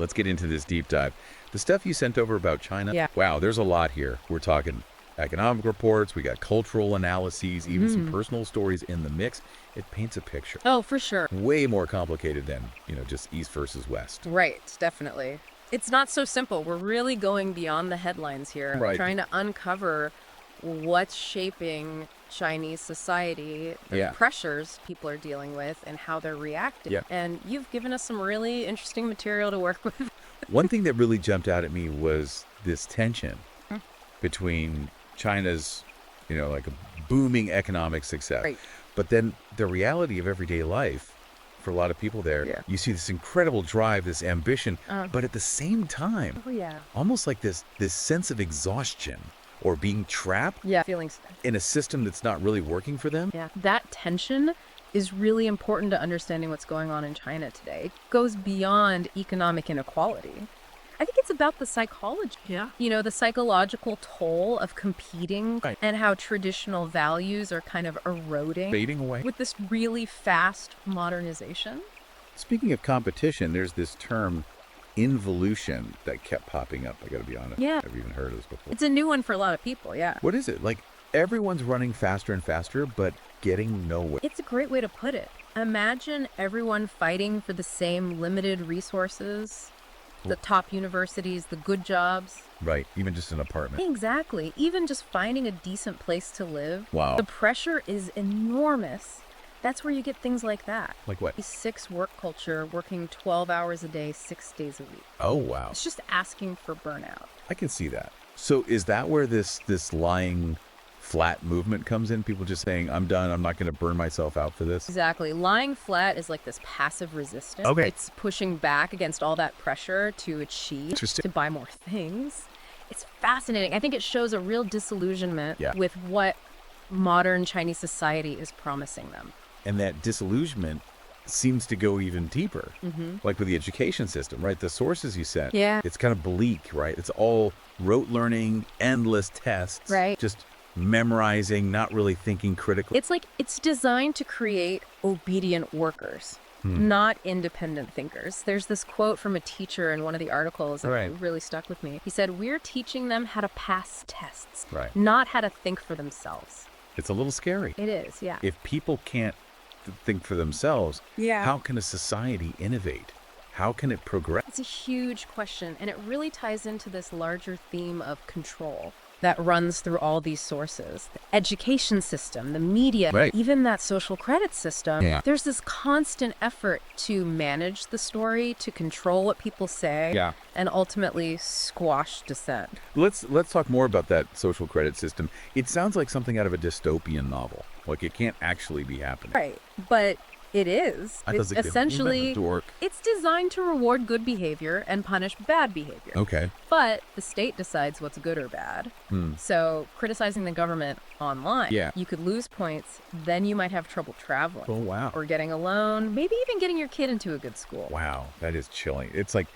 let's get into this deep dive. The stuff you sent over about China, Yeah. wow, there's a lot here. We're talking economic reports, we got cultural analyses, even some personal stories in the mix. It paints a picture. Oh, for sure. Way more complicated than, just East versus West. Right, definitely. It's not so simple. We're really going beyond the headlines here. Right. Trying to uncover what's shaping Chinese society, the Yeah. pressures people are dealing with, and how they're reacting. Yeah. And you've given us some really interesting material to work with. One thing that really jumped out at me was this tension between China's, like a booming economic success. Right. But then the reality of everyday life for a lot of people there, Yeah. you see this incredible drive, this ambition, but at the same time, Oh, yeah. almost like this sense of exhaustion or being trapped Yeah. Feelings. in a system that's not really working for them. Yeah. That tension is really important to understanding what's going on in China today. It goes beyond economic inequality. I think it's about the psychology. Yeah. The psychological toll of competing Right. and how traditional values are kind of eroding Fading away. with this really fast modernization. Speaking of competition, there's this term involution that kept popping up. I got to be honest. Yeah. I've even heard of this before. It's a new one for a lot of people, yeah. What is it? Like everyone's running faster and faster, but getting nowhere. It's a great way to put it. Imagine everyone fighting for the same limited resources, the top universities, the good jobs. Right. Even just an apartment. Exactly. Even just finding a decent place to live. Wow. The pressure is enormous. That's where you get things like that. Like what? A 6 work culture, working 12 hours a day, 6 days a week. Oh, wow. It's just asking for burnout. I can see that. So is that where this lying flat movement comes in? People just saying, I'm done. I'm not going to burn myself out for this. Exactly. Lying flat is like this passive resistance. Okay. It's pushing back against all that pressure to achieve, Interesting. to buy more things. It's fascinating. I think it shows a real disillusionment Yeah. with what modern Chinese society is promising them. And that disillusionment seems to go even deeper. Like with the education system, right? The sources you sent. Yeah. It's kind of bleak, right? It's all rote learning, endless tests. Right. Just memorizing, not really thinking critically. It's like it's designed to create obedient workers, not independent thinkers. There's this quote from a teacher in one of the articles that Right. really stuck with me. He said, "We're teaching them how to pass tests, Right. not how to think for themselves." It's a little scary. It is, yeah. If people can't think for themselves, Yeah. how can a society innovate? How can it progress? It's a huge question, and it really ties into this larger theme of control that runs through all these sources. The education system, the media, Right. even that social credit system. Yeah. There's this constant effort to manage the story, to control what people say, Yeah. and ultimately squash dissent. Let's talk more about that social credit system. It sounds like something out of a dystopian novel. Like it can't actually be happening. Right, but it is. I thought It's it was essentially, dork. it's designed to reward good behavior and punish bad behavior. Okay. But the state decides what's good or bad. So criticizing the government online, Yeah. you could lose points, then you might have trouble traveling. Oh, wow. Or getting a loan, maybe even getting your kid into a good school. Wow, that is chilling. It's like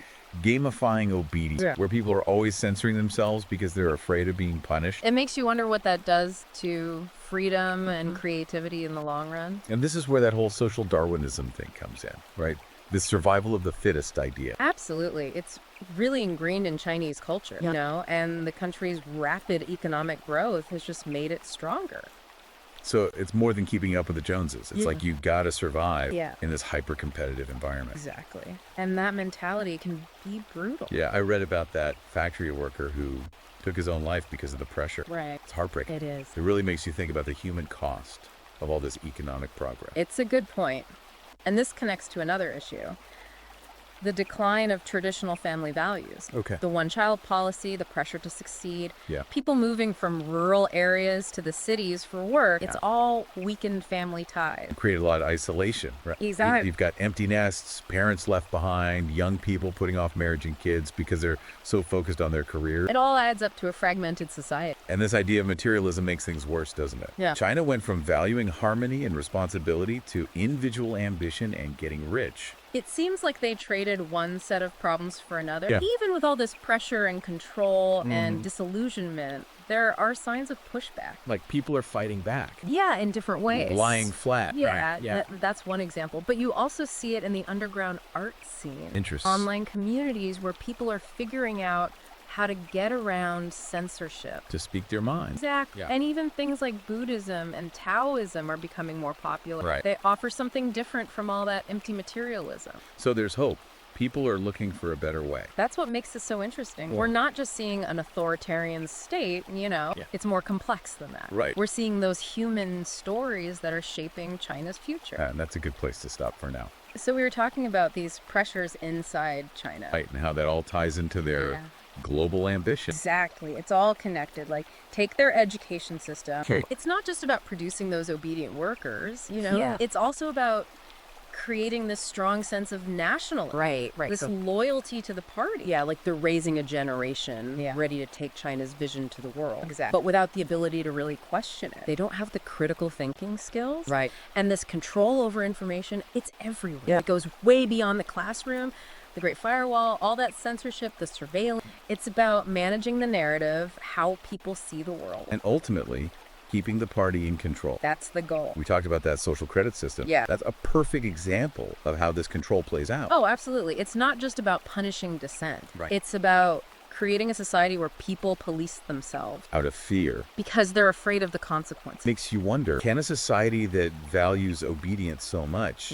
gamifying obedience, Yeah. where people are always censoring themselves because they're afraid of being punished. It makes you wonder what that does to freedom Mm-hmm. and creativity in the long run. And this is where that whole social Darwinism thing comes in, right? The survival of the fittest idea. Absolutely. It's really ingrained in Chinese culture, and the country's rapid economic growth has just made it stronger. So it's more than keeping up with the Joneses. It's like you gotta survive Yeah. in this hyper-competitive environment. Exactly. And that mentality can be brutal. Yeah, I read about that factory worker who took his own life because of the pressure. Right. It's heartbreaking. It is. It really makes you think about the human cost of all this economic progress. It's a good point. And this connects to another issue. The decline of traditional family values. Okay. The one-child policy, the pressure to succeed. Yeah. People moving from rural areas to the cities for work. It's all weakened family ties. Create a lot of isolation, right? Exactly. You've got empty nests, parents left behind, young people putting off marriage and kids because they're so focused on their career. It all adds up to a fragmented society. And this idea of materialism makes things worse, doesn't it? Yeah. China went from valuing harmony and responsibility to individual ambition and getting rich. It seems like they traded one set of problems for another. Yeah. Even with all this pressure and control and disillusionment, there are signs of pushback. Like people are fighting back. Yeah, in different ways. Lying flat. Yeah, Right. Yeah. that's one example. But you also see it in the underground art scene. Interesting. Online communities where people are figuring out how to get around censorship. To speak their mind. Exactly. Yeah. And even things like Buddhism and Taoism are becoming more popular. Right. They offer something different from all that empty materialism. So there's hope. People are looking for a better way. That's what makes it so interesting. Yeah. We're not just seeing an authoritarian state, Yeah. It's more complex than that. Right. We're seeing those human stories that are shaping China's future. And that's a good place to stop for now. So we were talking about these pressures inside China. Right. And how that all ties into their Yeah. global ambition. Exactly. It's all connected. Like, take their education system. Okay. It's not just about producing those obedient workers, Yeah. It's also about creating this strong sense of nationalism. Right. This So, loyalty to the party. yeah, like they're raising a generation Yeah. ready to take China's vision to the world. Exactly. But without the ability to really question it. They don't have the critical thinking skills. Right. And this control over information, it's everywhere. Yeah. It goes way beyond the classroom, the Great Firewall, all that censorship, the surveillance. It's about managing the narrative, how people see the world. And ultimately, keeping the party in control. That's the goal. We talked about that social credit system. Yeah. That's a perfect example of how this control plays out. Oh, absolutely. It's not just about punishing dissent. Right. It's about creating a society where people police themselves Out of fear. because they're afraid of the consequences. Makes you wonder, can a society that values obedience so much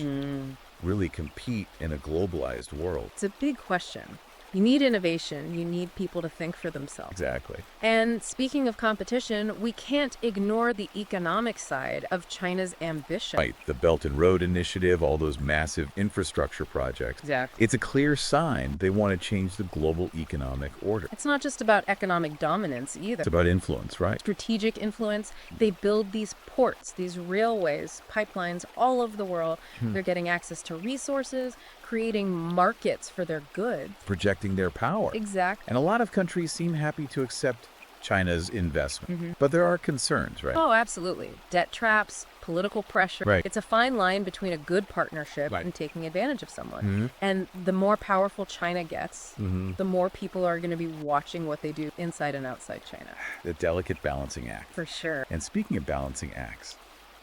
really compete in a globalized world? It's a big question. You need innovation. You need people to think for themselves. Exactly. And speaking of competition, we can't ignore the economic side of China's ambition. Right. The Belt and Road Initiative, all those massive infrastructure projects. Exactly. It's a clear sign they want to change the global economic order. It's not just about economic dominance either. It's about influence, right? Strategic influence. They build these ports, these railways, pipelines all over the world. They're getting access to resources, creating markets for their goods. Projecting their power. Exactly. And a lot of countries seem happy to accept China's investment. But there are concerns, right? Oh, absolutely. Debt traps, political pressure. Right. It's a fine line between a good partnership Right. and taking advantage of someone. And the more powerful China gets, the more people are going to be watching what they do inside and outside China. The delicate balancing act. For sure. And speaking of balancing acts,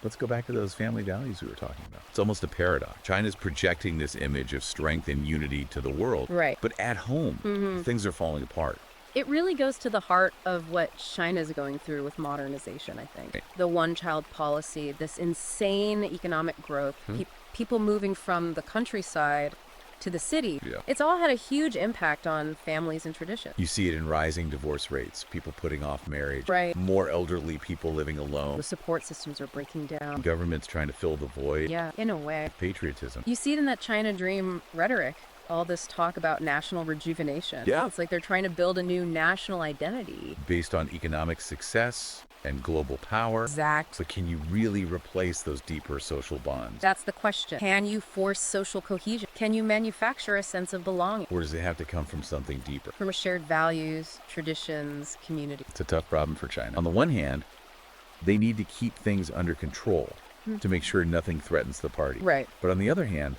let's go back to those family values we were talking about. It's almost a paradox. China's projecting this image of strength and unity to the world. Right. But at home, things are falling apart. It really goes to the heart of what China's going through with modernization, I think. Right. The one-child policy, this insane economic growth, people moving from the countryside to the city. Yeah. It's all had a huge impact on families and traditions. You see it in rising divorce rates, people putting off marriage, Right. more elderly people living alone, The support systems are breaking down. governments trying to fill the void, Yeah, in a way. patriotism. You see it in that China Dream rhetoric. All this talk about national rejuvenation. Yeah. It's like they're trying to build a new national identity. Based on economic success and global power. Exactly. But can you really replace those deeper social bonds? That's the question. Can you force social cohesion? Can you manufacture a sense of belonging Or does it have to come from something deeper? from shared values, traditions, community? It's a tough problem for China. On the one hand, they need to keep things under control to make sure nothing threatens the party. Right. But on the other hand,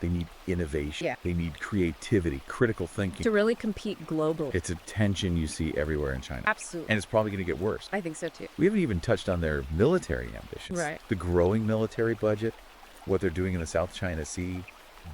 they need innovation. Yeah. They need creativity, critical thinking. To really compete globally. It's a tension you see everywhere in China. Absolutely. And it's probably going to get worse. I think so too. We haven't even touched on their military ambitions. Right. The growing military budget, what they're doing in the South China Sea,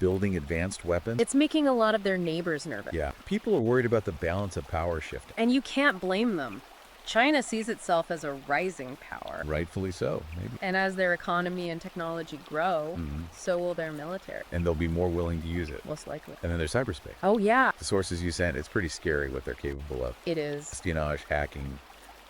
building advanced weapons. It's making a lot of their neighbors nervous. Yeah. People are worried about the balance of power shifting. And you can't blame them. China sees itself as a rising power. Rightfully so, maybe. And as their economy and technology grow, Mm-hmm. so will their military, And they'll be more willing to use it. most likely. And then there's cyberspace. Oh, yeah, The sources you sent, it's pretty scary what they're capable of. it is. Espionage, hacking,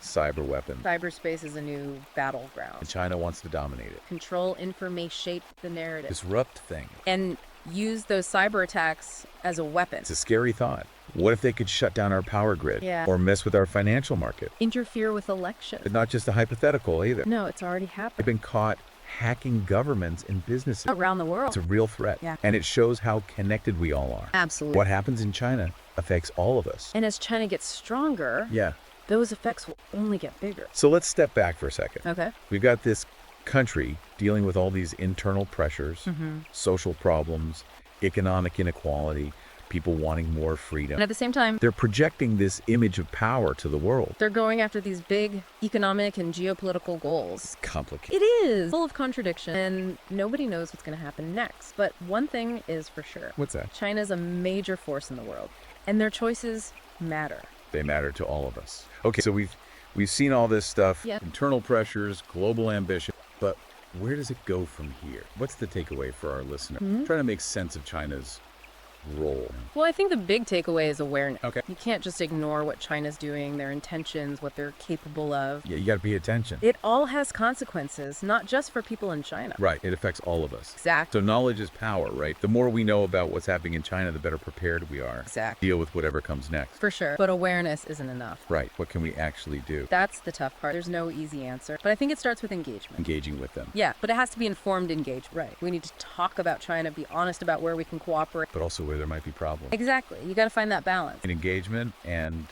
cyber weapons. Cyberspace is a new battleground. And China wants to dominate it. Control information, shape the narrative, Disrupt things. and use those cyber attacks as a weapon. It's a scary thought. What if they could shut down our power grid? Yeah. Or mess with our financial market? Interfere with elections. But not just a hypothetical either. No, it's already They've happened. been caught hacking governments and businesses. Around the world. It's a real threat. Yeah. And it shows how connected we all are. Absolutely. What happens in China affects all of us. And as China gets stronger, Yeah. those effects will only get bigger. So let's step back for a second. Okay. We've got this country dealing with all these internal pressures, social problems, economic inequality, people wanting more freedom. And at the same time, They're projecting this image of power to the world. they're going after these big economic and geopolitical goals. It's complicated. It is full of contradiction, and nobody knows what's going to happen next. But one thing is for sure. What's that? China's a major force in the world, and their choices matter. They matter to all of us. Okay, so we've seen all this stuff, Yeah. internal pressures, global ambition, but where does it go from here? What's the takeaway for our listener? Trying to make sense of China's role. Well, I think the big takeaway is awareness. Okay. You can't just ignore what China's doing, their intentions, what they're capable of. Yeah, you got to pay attention. It all has consequences, not just for people in China. Right, it affects all of us. Exactly. So knowledge is power, right? The more we know about what's happening in China, the better prepared we are. Exactly. Deal with whatever comes next. For sure. But awareness isn't enough. Right, what can we actually do? That's the tough part. There's no easy answer. But I think it starts with engagement. Engaging with them. Yeah, but it has to be informed engagement. Right. We need to talk about China, be honest about where we can cooperate. But also where there might be problems. Exactly. You got to find that balance. In engagement and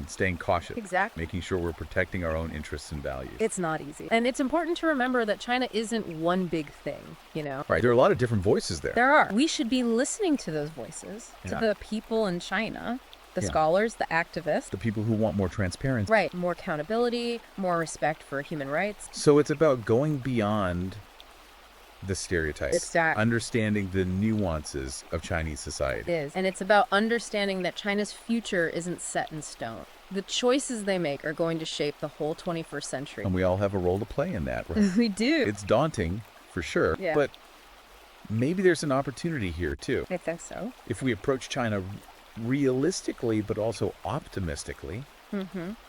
staying cautious. Exactly. Making sure we're protecting our own interests and values. It's not easy. And it's important to remember that China isn't one big thing, you know? Right, there are a lot of different voices there. There are. We should be listening to those voices, Yeah. to the people in China, the Yeah. scholars, the activists. The people who want more transparency. Right. More accountability, more respect for human rights. So it's about going beyond the stereotypes. Exactly. Understanding the nuances of Chinese It society. is. And it's about understanding that China's future isn't set in stone. The choices they make are going to shape the whole 21st century. And we all have a role to play in that, right? We do. It's daunting, for sure. Yeah. But maybe there's an opportunity here, too. I think so. If we approach China realistically, but also optimistically,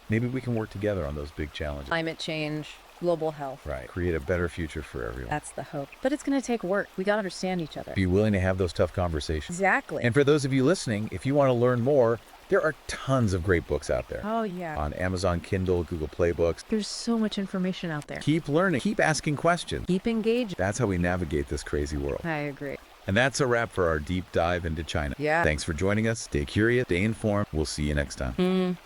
maybe we can work together on those big challenges. Climate change, global health. Right. Create a better future for everyone. That's the hope. But it's going to take work. We got to understand each other. Be willing to have those tough conversations. Exactly. And for those of you listening, if you want to learn more, there are tons of great books out there. Oh, yeah. On Amazon Kindle, Google Play Books. There's so much information out there. Keep learning. Keep asking questions. Keep engaged. That's how we navigate this crazy world. I agree. And that's a wrap for our deep dive into China. Yeah. Thanks for joining us. Stay curious, stay informed. We'll see you next time.